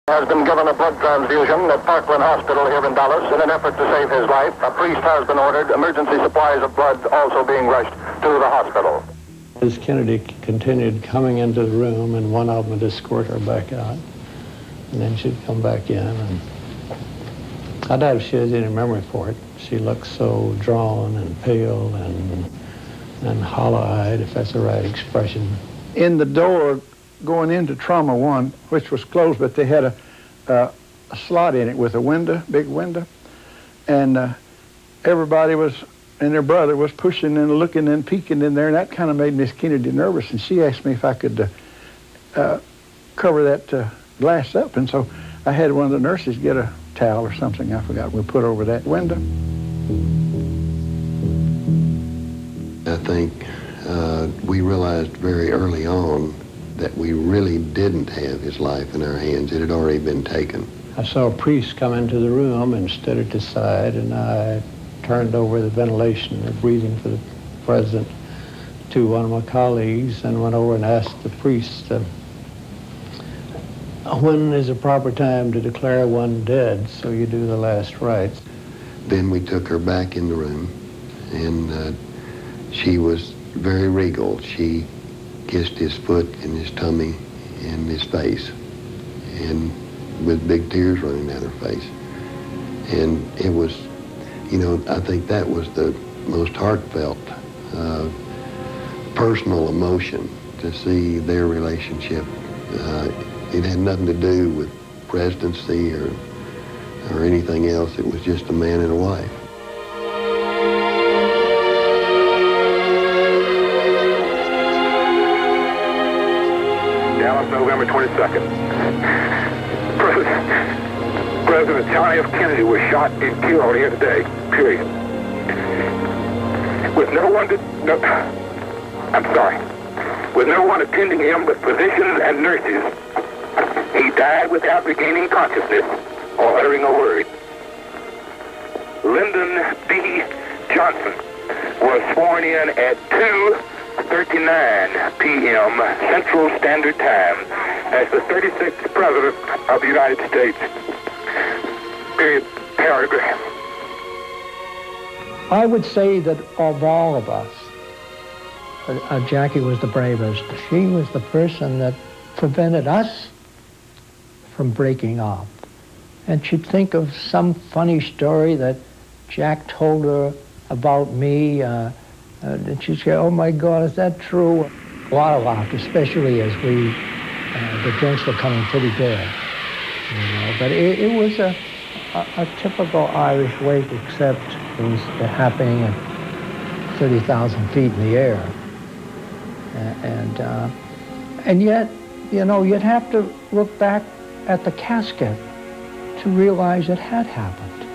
Has been given a blood transfusion at Parkland Hospital here in Dallas in an effort to save his life. A priest has been ordered. Emergency supplies of blood also being rushed to the hospital. As Kennedy continued coming into the room, and one of them would escort her back out, and then she'd come back in, and I doubt if she has any memory for it. She looked so drawn and pale and hollow-eyed, if that's the right expression. In the door going into Trauma 1, which was closed, but they had a slot in it with a window, big window, and everybody was, and their brother was pushing and looking and peeking in there, and that kind of made Miss Kennedy nervous, and she asked me if I could cover that glass up, and so I had one of the nurses get a towel or something, I forgot, we put over that window. I think we realized very early on that we really didn't have his life in our hands. It had already been taken. I saw a priest come into the room and stood at the side, and I turned over the ventilation and breathing for the president to one of my colleagues and went over and asked the priest, when is the proper time to declare one dead so you do the last rites? Then we took her back in the room, and she was very regal. She kissed his foot and his tummy and his face, and with big tears running down her face. And it was, you know, I think that was the most heartfelt, personal emotion to see their relationship. It had nothing to do with presidency or anything else. It was just a man and a wife. Dallas, November 22nd. President John F. Kennedy was shot and killed here today, period. With no one attending him but physicians and nurses. He died without regaining consciousness or uttering a word. Lyndon B. Johnson was sworn in at 2:39 p.m. Central Standard Time as the 36th President of the United States. Period. Paragraph. I would say that of all of us, Jackie was the bravest. She was the person that prevented us from breaking up. And she'd think of some funny story that Jack told her about me, and she'd say, oh my God, is that true? A lot of laughter, especially as the drinks were coming pretty bad. You know? But it was a typical Irish wake, except it was happening at 30,000 feet in the air. And yet, you know, you'd have to look back at the casket to realize it had happened.